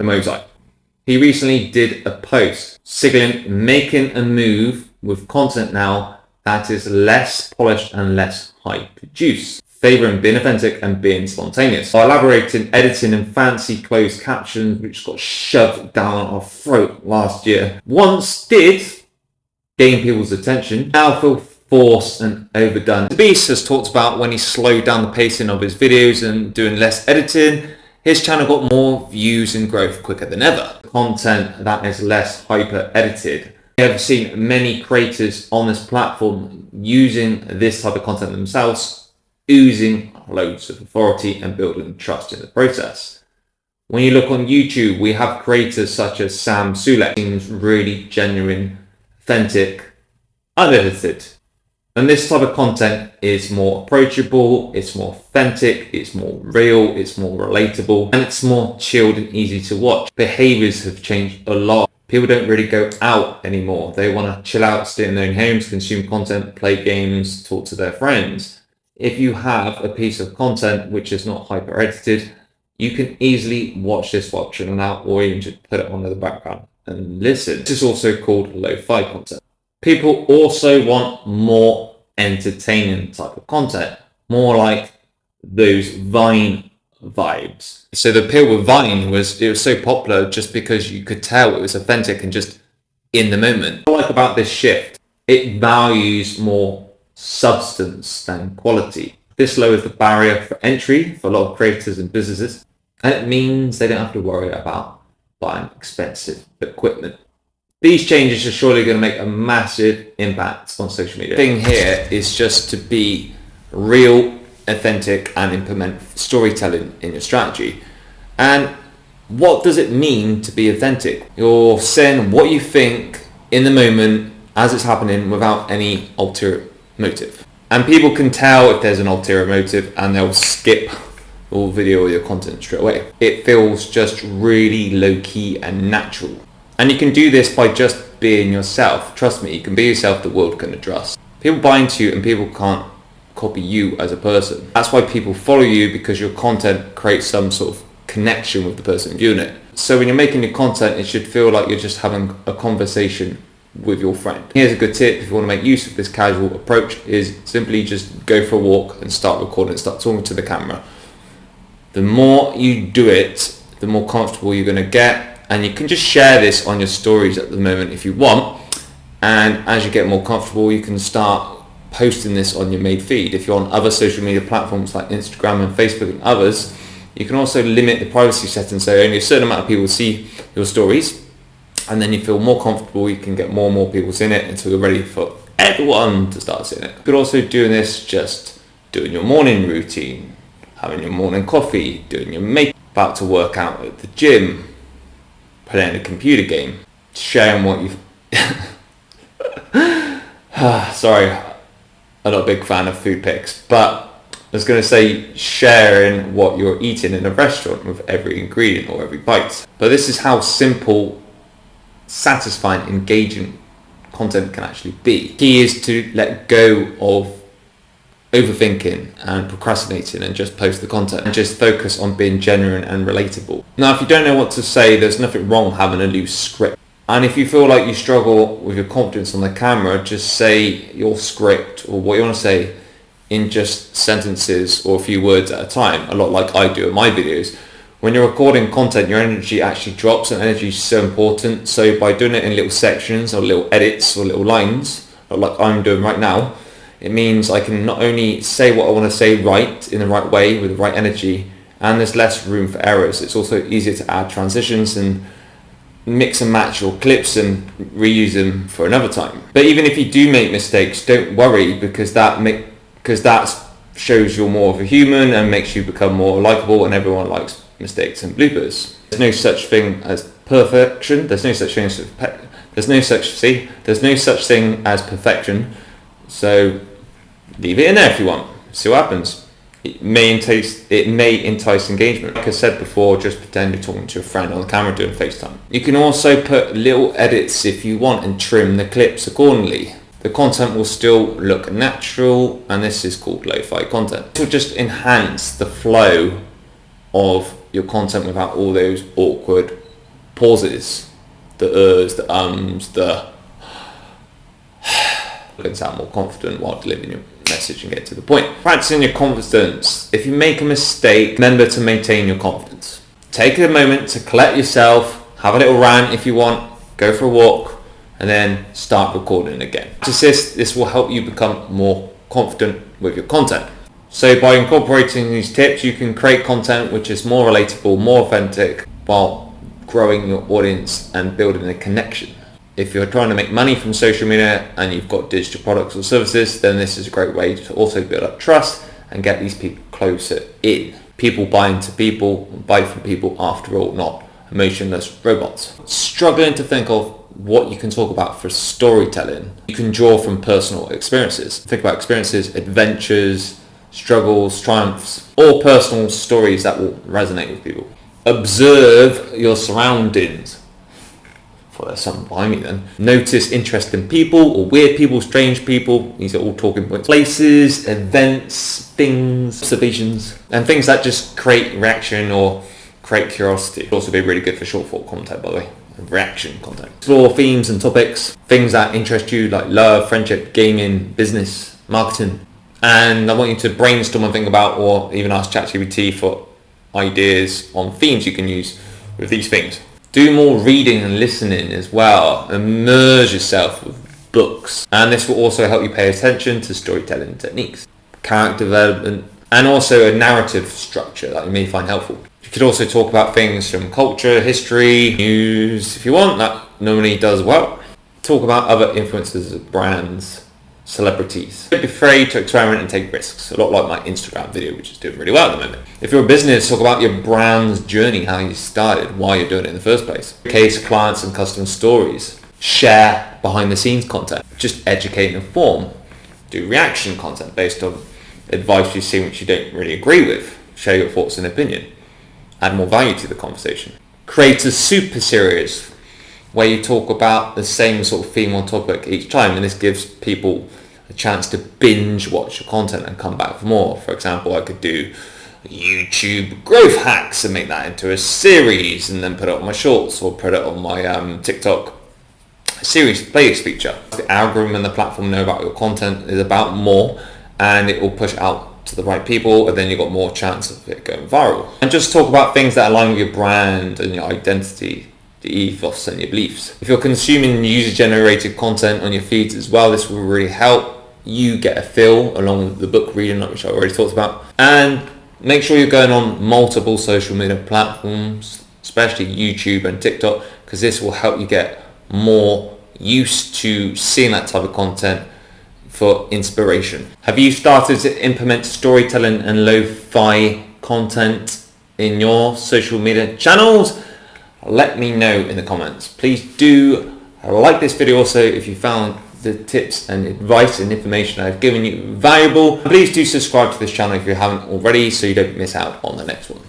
Hormozi. He recently did a post signaling making a move with content now that is less polished and less high produced, favouring being authentic and being spontaneous. By elaborating, editing and fancy closed captions which got shoved down our throat last year, once did gain people's attention, now feel forced and overdone. The Beast has talked about when he slowed down the pacing of his videos and doing less editing, his channel got more views and growth quicker than ever. Content that is less hyper edited. We have seen many creators on this platform using this type of content themselves, oozing loads of authority and building trust in the process. When you look on YouTube, we have creators such as Sulek, seems really genuine, authentic, unedited. And this type of content is more approachable, it's more authentic, it's more real, it's more relatable, and it's more chilled and easy to watch. Behaviors have changed a lot. People don't really go out anymore. They want to chill out, stay in their own homes, consume content, play games, talk to their friends. If you have a piece of content which is not hyper edited, you can easily watch this while chilling out, or even just put it on in the background and listen. This is also called lo-fi content. People also want more entertaining type of content, more like those Vine vibes. So the appeal with Vine was it was so popular just because you could tell it was authentic and just in the moment. What I like about this shift, it values more substance than quality. This lowers the barrier for entry for a lot of creators and businesses, and it means they don't have to worry about buying expensive equipment. These changes are surely going to make a massive impact on social media. The thing here is just to be real, authentic, and implement storytelling in your strategy. And what does it mean to be authentic? You're saying what you think in the moment as it's happening without any ulterior motive. And people can tell if there's an ulterior motive and they'll skip all video or your content straight away. It feels just really low-key and natural. And you can do this by just being yourself. Trust me, you can be yourself, the world can adjust. People buy into you and people can't copy you as a person. That's why people follow you, because your content creates some sort of connection with the person viewing it. So when you're making your content, it should feel like you're just having a conversation with your friend. Here's a good tip if you want to make use of this casual approach, is simply just go for a walk and start recording, start talking to the camera. The more you do it, the more comfortable you're going to get. And you can just share this on your stories at the moment if you want. And as you get more comfortable, you can start posting this on your main feed. If you're on other social media platforms like Instagram and Facebook and others, you can also limit the privacy settings so only a certain amount of people see your stories. And then you feel more comfortable, you can get more and more people seeing it until you're ready for everyone to start seeing it. You could also do this just doing your morning routine, having your morning coffee, doing your makeup, about to work out at the gym, playing a computer game, sharing what you've... Sorry, I'm not a big fan of food pics, but I was going to say sharing what you're eating in a restaurant with every ingredient or every bite. But this is how simple, satisfying, engaging content can actually be. The key is to let go of overthinking and procrastinating and just post the content and just focus on being genuine and relatable. Now, if you don't know what to say, there's nothing wrong having a loose script. And if you feel like you struggle with your confidence on the camera, just say your script or what you want to say in just sentences or a few words at a time, a lot like I do in my videos. When you're recording content, your energy actually drops, and energy is so important. So by doing it in little sections or little edits or little lines, like I'm doing right now, it means I can not only say what I want to say right in the right way with the right energy, and there's less room for errors. It's also easier to add transitions and mix and match your clips and reuse them for another time. But even if you do make mistakes, don't worry, because that shows you're more of a human and makes you become more likable, and everyone likes mistakes and bloopers. There's no such thing as perfection. There's no such thing as perfection. So leave it in there if you want. See what happens. It may entice engagement. Like I said before, just pretend you're talking to a friend on the camera doing FaceTime. You can also put little edits if you want and trim the clips accordingly. The content will still look natural, and this is called lo-fi content. It will just enhance the flow of your content without all those awkward pauses, the the ums, the you can sound more confident while delivering your message and get to the point. Practicing your confidence. If you make a mistake, remember to maintain your confidence. Take a moment to collect yourself, have a little rant if you want, go for a walk, and then start recording again. This will help you become more confident with your content. So by incorporating these tips, you can create content which is more relatable, more authentic, while growing your audience and building a connection. If you're trying to make money from social media and you've got digital products or services, then this is a great way to also build up trust and get these people closer in. People buy into people, buy from people after all, not emotionless robots. Struggling to think of what you can talk about for storytelling, you can draw from personal experiences. Think about experiences, adventures, struggles, triumphs, or personal stories that will resonate with people. Observe your surroundings. Well, there's something behind me then. Notice interesting people or weird people, strange people. These are all talking points. Places, events, things, observations, and things that just create reaction or create curiosity. It'll also be really good for short form content, by the way. Reaction content. Explore themes and topics, things that interest you, like love, friendship, gaming, business, marketing. And I want you to brainstorm and think about, or even ask ChatGPT for ideas on themes you can use with these things. Do more reading and listening as well. Immerse yourself with books. And this will also help you pay attention to storytelling techniques, character development, and also a narrative structure that you may find helpful. You could also talk about things from culture, history, news, if you want. That normally does well. Talk about other influencers, brands, celebrities. Don't be afraid to experiment and take risks. A lot like my Instagram video, which is doing really well at the moment. If you're a business, talk about your brand's journey, how you started, why you're doing it in the first place. Showcase clients and customer stories. Share behind the scenes content. Just educate and inform. Do reaction content based on advice you've seen which you don't really agree with. Share your thoughts and opinion. Add more value to the conversation. Create a super series where you talk about the same sort of theme or topic each time, and this gives people a chance to binge watch your content and come back for more. For example, I could do YouTube growth hacks and make that into a series and then put it on my shorts or put it on my TikTok series playlist feature. The algorithm and the platform know about your content is about more, and it will push out to the right people, and then you've got more chance of it going viral. And just talk about things that align with your brand and your identity, the ethos and your beliefs. If you're consuming user-generated content on your feeds as well, this will really help you get a feel along with the book reading, which I already talked about. And make sure you're going on multiple social media platforms, especially YouTube and TikTok, because this will help you get more used to seeing that type of content for inspiration. Have you started to implement storytelling and lo-fi content in your social media channels? Let me know in the comments. Please do like this video also if you found the tips and advice and information I've given you valuable. Please do subscribe to this channel if you haven't already so you don't miss out on the next one.